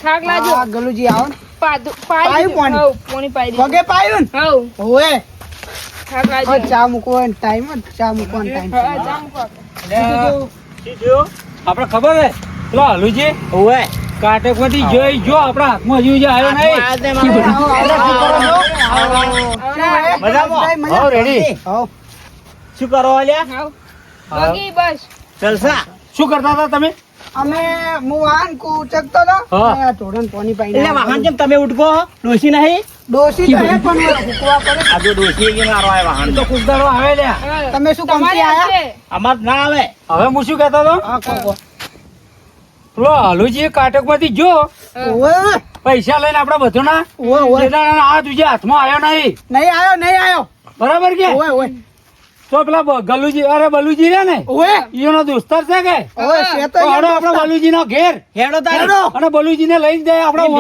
થાક લાગ્યો. હા ગલુજી આવો ને. પાયું પાણી. પાણી પાઈ દીધું. પગે પાયું ને હવ ઓએ થાક લાગ્યો. ચા મૂકવાનો ટાઈમ ચા મૂકવાનો ટાઈમ હા, ચા મૂકો. આપડે ખબર હે પેલો હલુજી ઓવે કાટકમાંથી જોઈ જો આપડા હાથમાં હજુ જે આવ્યો નહીં શું કરો અલ્યા હાવ. બગી બસ. જલસા શું કરતા હતા તમે અમે હું વાહન કૂચકતો હતો હા. અને આ ઢોરણ પાણી પાઈ એટલે વાહન કેમ તમે ઉઠકો ડોસી નહીં ડોસી તો હે પણ હુકવા પડે આ જો ડોસી કે મારો આવે વાહન તો કુકદારો આવે લ્યા હા. તમે શું કામથી તમારી આયા? હાથે. અમાર ના આવે હવે હું શું કહેતો હતો હા કહો પેલો હલુજી કાટકમાંથી જો ઓએ પૈસા લઈને આપડા બધોના ઓએ ઓએ આ તુજે હાથમાં આવ્યો નહીં નહીં આવ્યો બરાબર કે ઓએ ઓએ તો પેલા ગલુજી અરે બલુજી રે ને ઓએ ઈનો દોસ્તાર છે કે ઓએ છે તો તો હડો આપડે બલુજી નો ઘેર હેડો અને બલુજી ને લઈને જાય આપડે હડો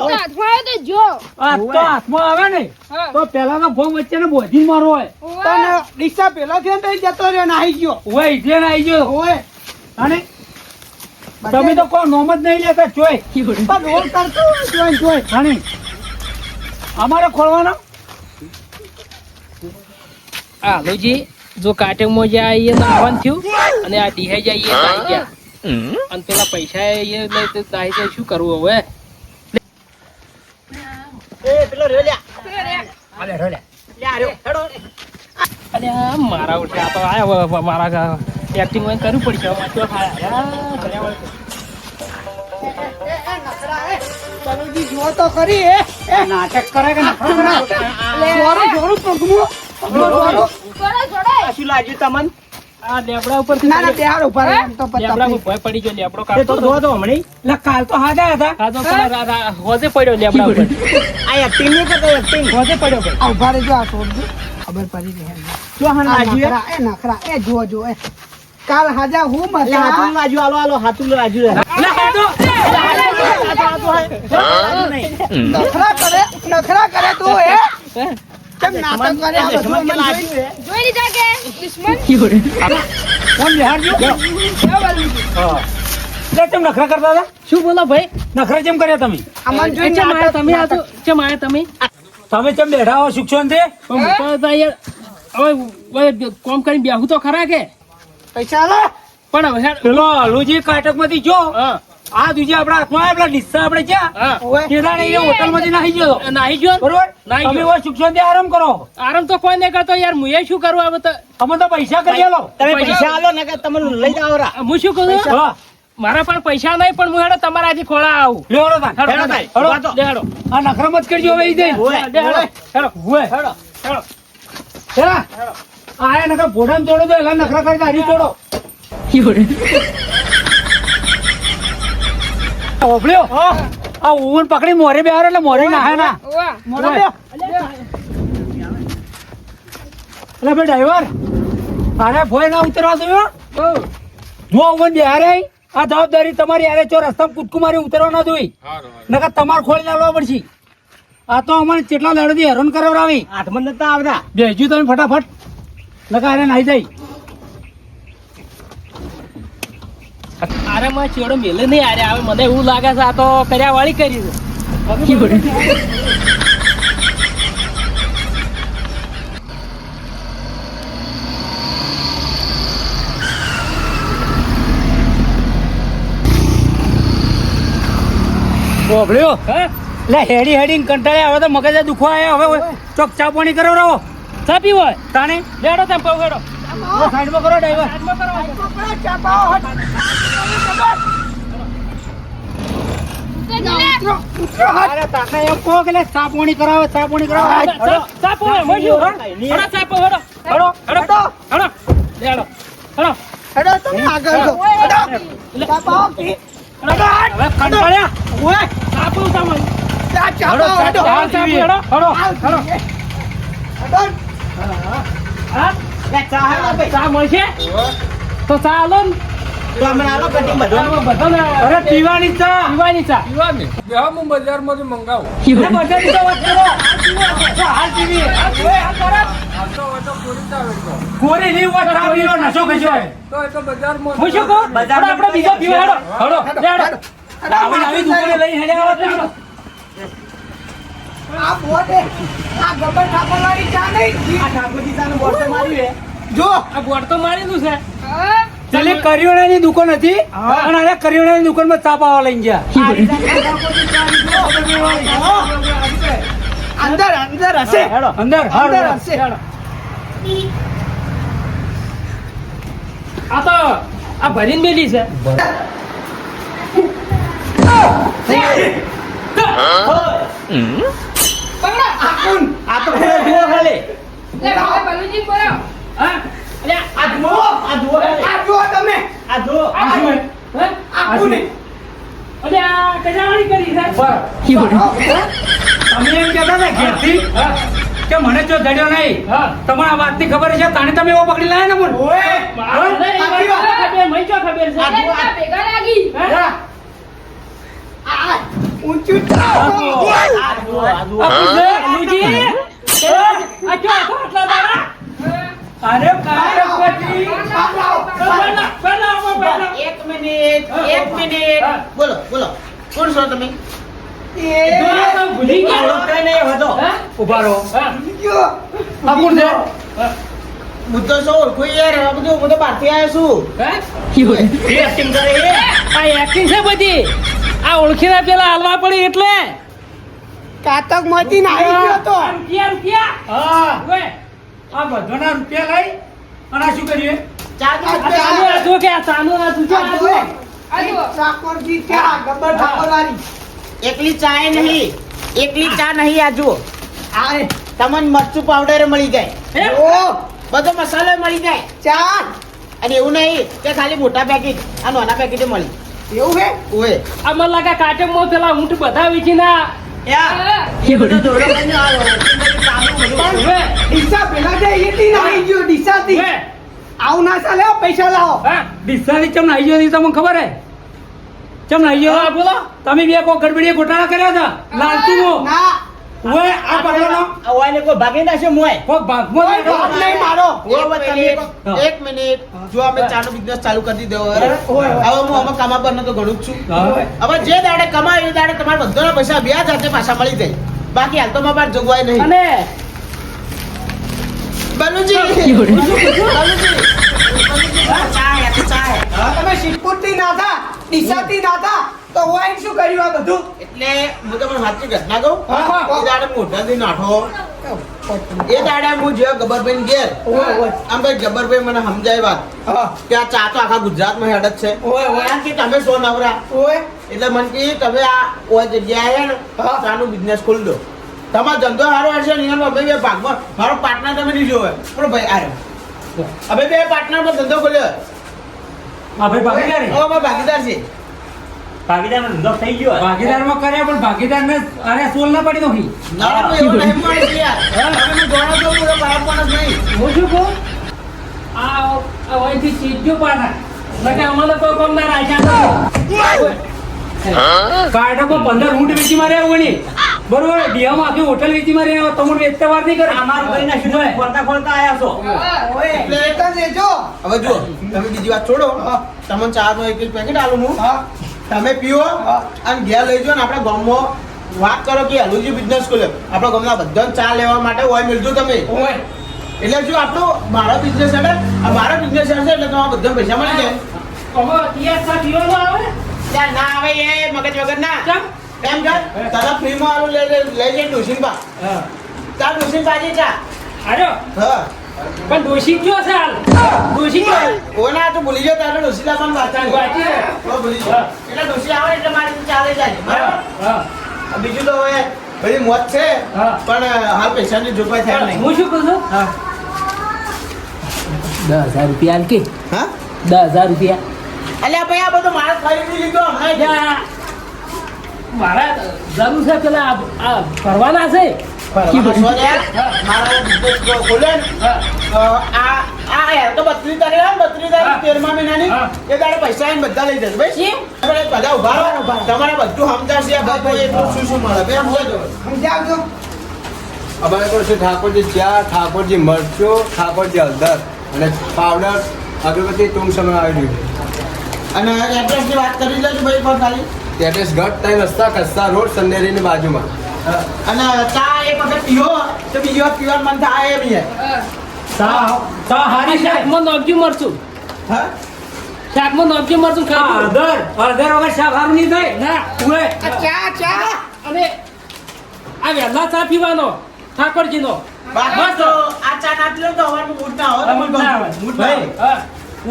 હાથમાં આવ્યો તો જો. આ તો હાથમાં આવે ને હા. તો પેલા તો ફોન વચ્ચે ને બોધી મારો હોય ઓવે. પણ ડીસા પેલો છે ને તો ઈ જતો રહ્યો નાહી ગયો ઓય ઇધે ને આવી ગયો ઓએ અને તમે તો કોઈ નોમ જ નહીં લેતા ચોય પણ રોલ કરતો જોઈ અને અમારે ખોલવાનો આ લોજી જો કાટેમાં જાય તો આવવાનું થયું અને આ ડીહે જાય તો આવી ગયા અને પેલા પૈસા એ લઈ તો આવી જાય શું કરવું હવે પેલો રે લ્યા અલે રે લ્યા અને આ મારા ઉઠે આ તો આયા મારા એક્ટિંગ હોય કરવું પડશે હવે તો બલુજી જો તો ખરી એ નાટક કરે કે નખરો કરે જોરું પગમું જોડે, જોડે. શું લાગ્યું તમને આ લેબડા ઉપર ના ના બેહાર ઉભા રહે એમ તો લેબડા પત્તા ભય પડી ગયો લેબડો એ કાઢતો તો જો તો હમણી લે કાલ તો હાજા હતા આ તો પેલા હોજે પડ્યો લેબડા ઉપર આ એક્ટિંગ નહીં કરતો એક્ટિંગ હોજે પડ્યો ભાઈ આ ઉભા રહેજો આ છોડજો ખબર પડી રહે જો હન આ લાગ્યું નખરા એ જો એ કાલ હાજા હું લે હાથું મજા લાગ્યું આલો આલો હાથું લાગ્યું લે હાથું નખરા કરે તું એ કેમ નાટક કરે આ બધું અમને જોઈ? જોઈ લીધા કે દુશ્મન. કોણ બિહાર ગયો જો બલુજી. હા લે તેમ નખરા કરતા હતા શું બોલો ભાઈ નખરા કેમ કર્યા તમે અમને જોઈને ચમ આયા તમે આ તો નાટક. ચમ આયા તમે તમે કેમ બેઠા હો સુખ શાંતિ પણ મોટા હતા યાર હવે કોમ કરીને બેહું તો ખરા કે પૈસા આલો પણ હવે પેલો હલુજી કાટક માંથી જો હા આ દુજે આપડા હાથમાં આવ્યા પેલા ડિસ્સા આપણે જ્યાં હા ઓએ કેદાર એ હોટલ માંથી નાહી ગયો નાહી ગયો બરોબર નાહી તમે ગયો. એવો સુખ શાંતિ આરામ કરો આરામ તો કોઈ નહીં કરતો યાર મુએ શું કરું હવે તો અમે તો પૈસા કરી આલો તમે પૈસા આલો ને કે તમે લઈ જાઓ હું શું કરું હા મારા પણ પૈસા નહીં પણ હું હેડો તમારા આજે ખોળા આવું લેવડો તાન હેડો, હેડો હેડો, હેડો હેડો. આ નખરા મત કરજો હવે ઈ દે હેડો, હેડો. હુએ હેડો, હેડો. હેડા આયા નખરા ભોડામ તોડો તો એલા નખરા કરી ગાડી તોડો ઓપલ્યો આ ઓવન પકડી મોરે બેહારો એટલે મોરે નાહે ના ઓવા. મોડો ઓએ. લ્યો. એટલે બે ડ્રાઈવર અરે ભોય ના ઉતરવા દો જો ઓવન બેહારે આ જવાબદારી તમારી યારે ચો રસ્તા કૂદકું મારી ઉતરવા ના જોઈ નકર તમારે ખોલી નાખવા પડશે આ તો અમારે કેટલા લડતી હેરાન કરાવડાવી હાથમાં નતા આવતા બેસજો તમે ફટાફટ નકર અરે નાઈ જાય અરે માં ચેડો મેલે નહીં અરે હવે મને એવું લાગે છે આ તો કર્યા વાળી કરી છે બોબલ્યો હે લે હેડી હેડી કંટાળે હવે તો મગજ દુખવા આવ્યા હવે ચોક ચા પાણી કરો રહો ચા પીવો હોય તાણે લેડો તેમ પાવ હેડો સાઈડમાં કરો ડ્રાઈવર અરે તાકા એમ કહો કે લે ચા પાણી કરાવો ચા પાણી કરાવો ચા પીવો હોય મોજું હેડો ચા પીવો હેડો હેડો હેડો હેડો લેડો હેડો હેડો તમે આગળ જો હેડો ચાપાઓ કી હવે કંટાળ્યા ઓએ ચા પીવું સામાન ચા ચાપાઓ હેડો ચા પીવો હેડો હેડો હેડો હા ચા મળશે તો ચા આલો ને બધાને અરે પીવાની ચા પીવાની ચા બજારમાંથી મંગાવું અરે બધાની તો વાત કરો હાલ પીવી કોરી ની વાત રાવીનો નશો કશો તો એ તો બજારમાં હું શું કહું આપણે બીજો પીવો હેડો હેડો લેડો આવી દુકાને લઈને હેડ્યા આવો તો. આ બોટ હે. આ ગબ્બર ઠાકોર વાળી ચા નહીં. આ ઠાકોરજી ચાનું બોટ તો માર્યું હે. જો આ બોર્ડ તો મારેલું છે. હા. પેલી કરિયાણાની દુકાન હતી અને અરે કરિયાણાની દુકાનમાં ચા પાવા લઈને ગયા. અંદર અંદર હશે. અંદર અંદર હશે. આ તો આ ભરીને મેલી છે. પકડો. આ તો પેલા જુઓ ખાલી. લે ભાઈ બલુજી બોલો. હા અલ્યા આ જુઓ. આ જુઓ ખાલી. આ જુઓ તમે. આ જુઓ. આ શું? હે? આ કોને? અલ્યા કજાવાળી કરી છે. તમે એમ કહેતા હતા ઘેરથી કે મને જો જડ્યો નહીં હા. તમારા વાતની ખબર છે તાણે તમે એવો પકડી લાયા ને મને. ઓએ. મારે નહીં, સાચી વાત. ખબર, મને શું ખબર છે? અરે બધા ભેગા લાગી. હે? આ ઊંચું ચાલો. આ જુઓ. આ જુઓ. અલુજી, આ જો હતો આટલા દાડા? અરે કાયપતિ. પહેલા. એક મિનિટ. હા. બોલો બોલો. કોણ છો તમે? જો આ તો ભૂલી ગયા. ઓળખાય નહીં હતો. હે? ઉભા રહો. હા. આ કોણ છે? હું તો શું ઓળખું યાર. આ બધું હું તો બહારથી આવ્યો છું. હે? એ acting કરે એ. આ એક્ટિંગ છે બધી. આ ઓળખીને પેલા હાલવા પડી એટલે કાતક માંથી નાહી ગયો તો. રૂપિયા. હા ઓવે. આ બધાના રૂપિયા લઈ અને આ શું કર્યું? ચાલુ આ ચાનું હતું કે આ ચાનું હતું કે આ જો. આ જુઓ. ઠાકોરજી ક્યાં? ગબ્બર ઠાકોર વાળી. એકલી ચા નહીં. એકલી ચા નહીં. આ જુઓ. આ તમને મરચું પાવડર મળી જાય. હે? ઓ બધો મસાલો મળી જાય. ચા. અને એવું નહીં કે ખાલી મોટા પેકેટ આ નાના પેકેટે મળી. એવું હે? ઓએ. આ મને લાગે કાચકમાં પેલા ઊંટ બધા વેચીને હા. એ બધો દોડો કરીને આવ્યો. ઓવે. ડીસા પેલા જે એથી નાહી ગયો ડીસાથી. ઓવે. આવું ના ચાલે હો, પૈસા લાવો. હા. ડિસ્ચાર્જ ચમ નાઈ ગયો તમને ખબર હે? ચમ નાઈ ગયો? હા, બોલો. તમે બે કોઈ ગડબડીએ ગોટાળા કર્યા હતા લાલચુમાં. ના ઓય આ પકડવાનો ઓય કોઈ ભાગી નાખ્યો મોય. કોક ભાગમાં કોઈ ભાગ નહીં મારો. હા. એક મિનિટ જો અમે ચાનો બિઝનેસ ચાલુ કરી દીધો હવે ઓય. હું આમાં કામા પર તો ઘણું જ છું. હા. હવે જે દાડે કમાય એ દાડે તમારા બધાના પૈસા વ્યાજ હાથે પાછા મળી જાય. બાકી હાલ તો મારા પાસે જોગવાઈ નહીં. અને બલુજી તમે શિવપુરથી ના થા ડીસાથી ના થા તો હું શું કર્યું આ બધું એટલે હું તમને સાચી ઘટના કહું. એ દાડે મોઢાથી નાઠો એ દાડે હું જે ગબ્બરભાઈ ઘેર આમ ભાઈ ગબ્બરભાઈ મને સમજાય વાત કે આ ચા તો આખા ગુજરાતમાં હેડ જ છે. એમ કે તમે સો નવરા એટલે મને કે તમે આ ઓય જગ્યાએ ને ચાનું બિઝનેસ ખોલી દો. તમારો ધંધો સારો હશે ને એનો બે ભાગમાં મારો પાર્ટનર તમે નહીં જોવે પણ ભાઈ આવ્યો હવે બે પાર્ટનર પર ધંધો ખોલ્યો. હા ભાઈ ભાગીદાર હવે અમારો ભાગીદાર છે. ભાગીદારમાં કર્યા પણ ભાગીદારને અરે સોલ ના પડી નોખી. ના ના, એવું નહીં મળે છે યાર. તમે જોડો તો પૂરો બરાબર પણ જ નહીં. હું શું કહું? આ અહીંથી ચીજો પાછા એટલે કે અમને કોઈ કોમ ના રાખ્યા કાર્ડમાં 15 ઊંટ વેચી મારે આવું નહીં બરોબર. ડીહામાં આખી હોટલ વેચી મારે આવો. તમને વેચતા વાર નહીં કરે. અમારું કઈ નાખ્યું ખોલતા ખોલતા આયા છો. એટલે હવે જો તમે બીજી વાત છોડો. તમને ચાનો એક પેકેટ આલું હું તમે પીઓ અને ઘેર લઈ જાઓ ને આપણા ગામમાં વાત કરો કે હલુજી બિઝનેસ ખોલ્યો. આપણા ગામના બધા ચા લેવા માટે હોય મિલજો તમે. એટલે જો આપણો મારો બિઝનેસ હશે મારો બિઝનેસ હશે એટલે તમારા બધા પૈસા મળી જાય. ત્યાં ના આવે એ મગજ વગર ના એમ કર તારા ફ્રીમાં આલું લઈ જાય ડોશીનબા. તાર ડોશીનબાજી ચા. હા પણ ડોશી કયો છે હાલ? ડોશી કયો? ઓના તો ભૂલી જાવ તારે ડોશી લાવવાનું વાત ચાલુ. વાંચી લે. ભૂલી જાવ એટલે ડોશી આવે એટલે મારી ચાલે જાય. બરાબર. હા. બીજું તો હવે બધી મોજ છે હા. પણ હાલ પૈસાની જોગવાઈ થાય નહીં. હું શું કહું છું? હા. 10,000 રૂપિયા આલ કે હા 10,000 રૂપિયા અલ્યા ભાઈ આ બધું મારે ખરીદી લીધો હમણાં જ. મારા જરૂર છે પેલા આ ભરવાના છે. મારા business ખોલ્યો ને આ યાર તો 32 તારીખ આવે 32 તારીખ 13મા મહિનાની હા. એ દાડે પૈસા આવીને બધા લઈ જશે ભાઈ. આપણે બધા ઉભા રહો તમારે બધું સમજાવશે આ બધું એટલું શું શું મળે ભાઈ સમજાવજો. અમારે તો છે ઠાકોરજી ચા, ઠાકોરજી મરચો, ઠાકોરજી હળદર અને પાવડર અગરબત્તી ટૂંક સમય આવી રહ્યું છે. અને એડ્રેસની વાત કરી લેજો ભાઈ પણ ખાલી ગઢ તઈ રસ્તા કસ્તા રોડ સંદેરીની બાજુમાં. અને ચા એક વખત પીવો તો બીજી વાર પીવાનું મન થાય એમ છે. ચા હારી છે. શાકમાં નોખજો મરચું. હા? શાકમાં નોખજો મરચું ખાધું. હળદર વગર શાક હારું નહીં થાય. ના ઉએ. આ ચા અને આ વહેલા ચા પીવાનો ઠાકોરજીનો. બસ તો આ ચા ના પીલો તો હવાનું મૂડ ના હોય. મૂડ ના આવે. મૂડ ના હોય. હા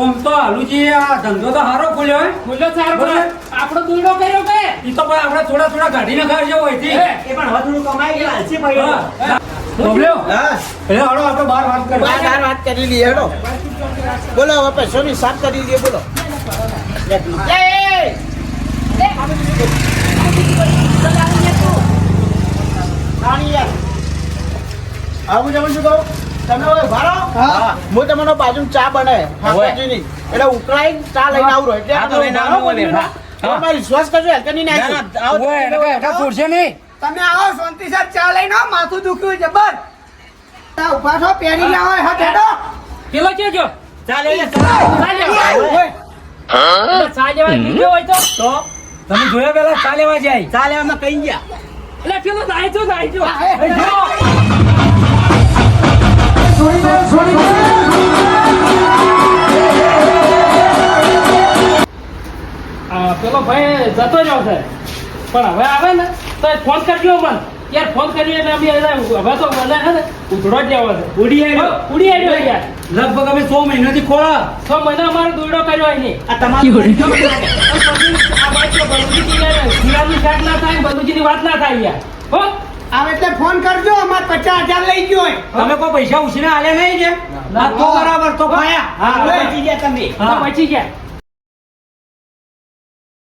ઓમ તો હાલુજી આ ધંધો તો હારો ખોલ્યો હે. બોલો સાર બોલો. આપણો દુડો કર્યો કે ઈ તો ભાઈ આપણે થોડા કાઢીને ખાવા જેવો હોય થી. હે. એ પણ હવે થોડું કમાઈ ગયા હલસી ભાઈ. હા. બોલ્યો? હા. એટલે હાલો આપણે બહાર વાત કરીએ. વાત કરી લઈએ હેડો. બોલો હવે પૈસાનો હિસાબ કરી દઈએ બોલો. આવું જવું શું કહું તમે હવે ઉભા રહો. હું તમને બાજુ ચા બનાવે ઠાકોરજીની એટલે ઉકળાઈ ચા લઈને આવું રહો એટલે તમારે વિશ્વાસ કરજો હલકની નાખજો. ઓય, એને કઈ હેઠા છોડશે નહીં. તમે આવો શાંતિ સર ચા લઈને આવો માથું દુખ્યું જબર ઉભા છો પહેરી ગયા હોય હાથ હેડો પેલો કેજો ચાલે ચા લેવા પીધો હોય તો તમે જોયા પેલા ચા લેવા જાય. ચા લેવામાં કઈ ગયા એટલે પેલો નાઈજો પેલો ભાઈ જતો જ આવશે પણ હવે આવે ને તો ફોન કરજો મને યાર ફોન કર્યો એટલે અમે હવે તો મને છે ને ઉધડો જ લેવો છે ઉડી આવ્યો યાર લગભગ અમે 100 મહિનાથી ખોળા. 6 મહિના અમારો દોડો કર્યો હોય નહીં આ તમારું શિયાળનું શાક ના થાય બલુજીની વાત ના થાય યાર હો આવે એટલે ફોન કરજો અમારે 50,000 લઈ ગયો હોય તમે કોઈ પૈસા ઉછીને આલે નહીં કે? ના તો બરાબર તો ખાયા. બચી ગયા તમે હા. બચી ગયા